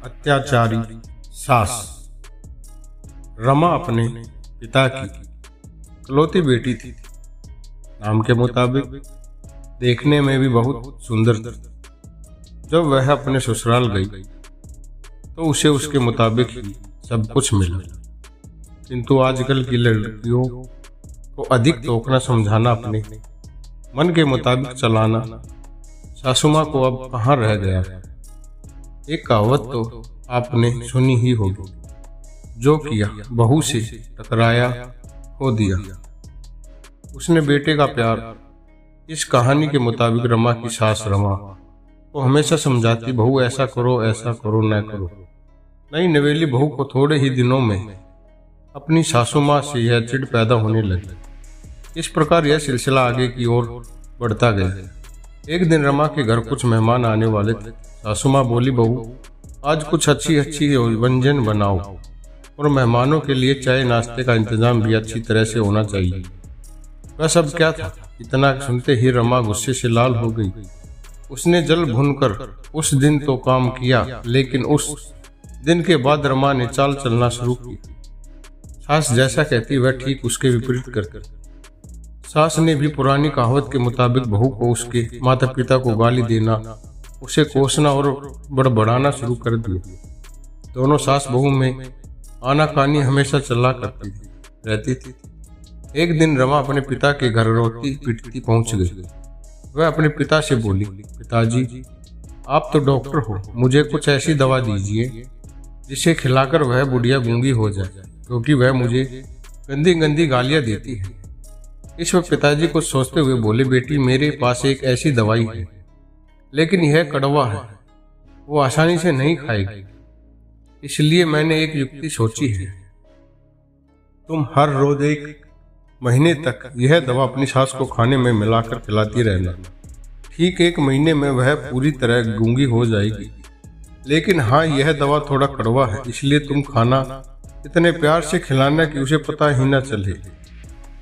अत्याचारी सास। रमा अपने पिता की इकलौती बेटी थी। नाम के मुताबिक देखने में भी बहुत सुंदर थी। जब वह अपने ससुराल गई तो उसे उसके मुताबिक ही सब कुछ मिला, किंतु आजकल की लड़कियों को अधिक टोकना समझाना, अपने मन के मुताबिक चलाना सासू माँ को अब कहाँ रह गया है। एक कहावत तो आपने सुनी ही होगी, जो किया बहू से टकराया खो दिया। उसने बेटे का प्यार। इस कहानी के मुताबिक रमा की सास रमा को हमेशा समझाती, बहू ऐसा करो न करो। नई नवेली बहू को थोड़े ही दिनों में अपनी सासू माँ से यह चिढ़ पैदा होने लगी। इस प्रकार यह सिलसिला आगे की ओर बढ़ता गया। एक दिन रमा के घर कुछ मेहमान आने वाले थे। सासू माँ बोली, बहू आज कुछ अच्छी व्यंजन बनाओ और मेहमानों के लिए चाय नाश्ते का इंतजाम भी अच्छी तरह से होना चाहिए। वह सब क्या था? इतना सुनते ही रमा गुस्से से लाल हो गई। उसने जल भूनकर उस दिन तो काम किया, लेकिन उस दिन के बाद रमा ने चाल चलना शुरू की। सास जैसा कहती वह ठीक उसके विपरीत करती। सास ने भी पुरानी कहावत के मुताबिक बहू को उसके माता पिता को गाली देना, उसे कोसना और बड़बड़ाना शुरू कर दिया। दोनों सास बहू में आनाकानी हमेशा चला करती रहती थी। एक दिन रमा अपने पिता के घर रोती पिटती पहुंच गई। वह अपने पिता से बोली, पिताजी आप तो डॉक्टर हो, मुझे कुछ ऐसी दवा दीजिए जिसे खिलाकर वह बुढ़िया गूंगी हो जाए, क्योंकि वह मुझे गंदी गंदी गालियां देती है। इस वक्त पिताजी कुछ सोचते हुए बोले, बेटी मेरे पास एक ऐसी दवाई है, लेकिन यह कड़वा है, वो आसानी से नहीं खाएगी। इसलिए मैंने एक युक्ति सोची है। तुम हर रोज 1 महीने तक यह दवा अपनी सास को खाने में मिलाकर खिलाती रहना। ठीक 1 महीने में वह पूरी तरह गूंगी हो जाएगी। लेकिन हाँ, यह दवा थोड़ा कड़वा है, इसलिए तुम खाना इतने प्यार से खिलाना कि उसे पता ही न चले।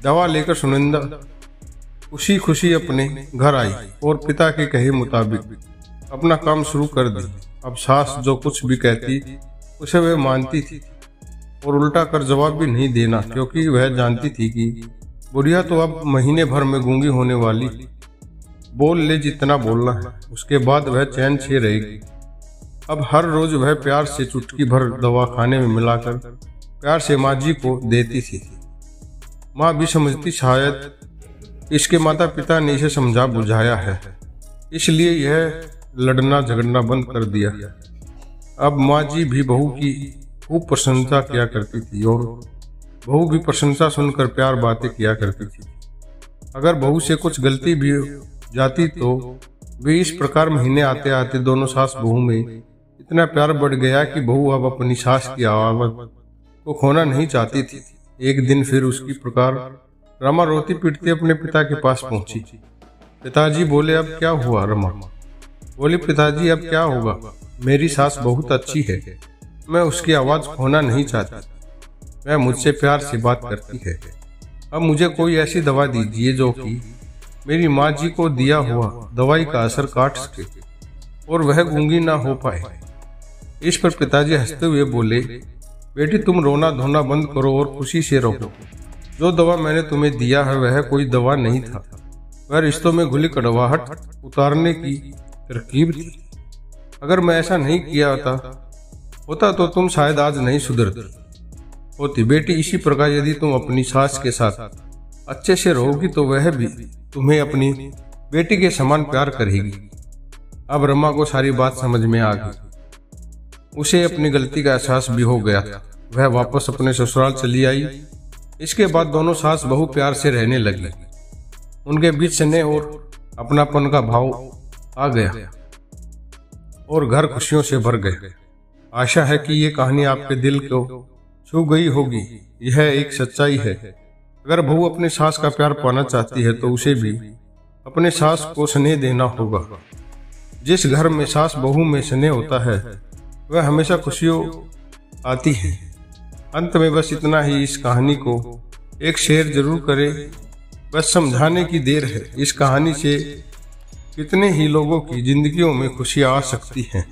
दवा लेकर सुनंदा खुशी खुशी अपने घर आई और पिता के कहे मुताबिक अपना काम शुरू कर दी। अब सास जो कुछ भी कहती उसे वह मानती थी और उल्टा कर जवाब भी नहीं देना, क्योंकि वह जानती थी कि बुढ़िया तो अब महीने भर में गूंगी होने वाली। बोल ले जितना बोलना है, उसके बाद वह चैन से रहेगी। अब हर रोज वह प्यार से चुटकी भर दवा खाने में मिलाकर प्यार से माँ जी को देती थी। माँ भी समझती शायद इसके माता पिता ने इसे समझा बुझाया है, इसलिए यह लड़ना झगड़ना बंद कर दिया। अब माँ जी भी बहू की खूब प्रशंसा किया करती थी और बहू भी प्रशंसा सुनकर प्यार बातें किया करती थी। अगर बहू से कुछ गलती भी जाती तो वे इस प्रकार महीने आते आते दोनों सास बहू में इतना प्यार बढ़ गया कि बहू अब अपनी सास की आवाज़ को खोना नहीं चाहती थी। एक दिन फिर उसकी प्रकार रमा रोती पीटती अपने पिता के पास पहुंची। पिताजी बोले, अब क्या हुआ? रमा बोली, पिताजी अब क्या होगा, मेरी सास बहुत अच्छी है, मैं उसकी आवाज़ खोना नहीं चाहती, वह मुझसे प्यार से बात करती है। अब मुझे कोई ऐसी दवा दीजिए जो कि मेरी माँ जी को दिया हुआ दवाई का असर काट सके और वह गूंगी ना हो पाए। इस पर पिताजी हंसते हुए बोले, बेटी तुम रोना धोना बंद करो और खुशी से रहो। जो दवा मैंने तुम्हें दिया है वह कोई दवा नहीं था, वह रिश्तों में घुली कड़वाहट उतारने की तरकीब थी। अगर मैं ऐसा नहीं किया होता तो तुम शायद आज नहीं सुधरती होती। बेटी इसी प्रकार यदि तुम अपनी सास के साथ अच्छे से रहोगी तो वह भी तुम्हें अपनी बेटी के समान प्यार करेगी। अब रमा को सारी बात समझ में आ गई। उसे अपनी गलती का एहसास भी हो गया था। वह वापस अपने ससुराल चली आई। इसके बाद दोनों सास बहू प्यार से रहने लगी। उनके बीच स्नेह और अपनापन का भाव आ गया और घर खुशियों से भर गए। आशा है कि ये कहानी आपके दिल को छू गई होगी। यह एक सच्चाई है। अगर बहू अपने सास का प्यार पाना चाहती है तो उसे भी अपने सास को स्नेह देना होगा। जिस घर में सास बहू में स्नेह होता है वह हमेशा खुशियों आती है। अंत में बस इतना ही, इस कहानी को एक शेयर जरूर करें, बस समझाने की देर है। इस कहानी से कितने ही लोगों की जिंदगियों में खुशियां आ सकती हैं।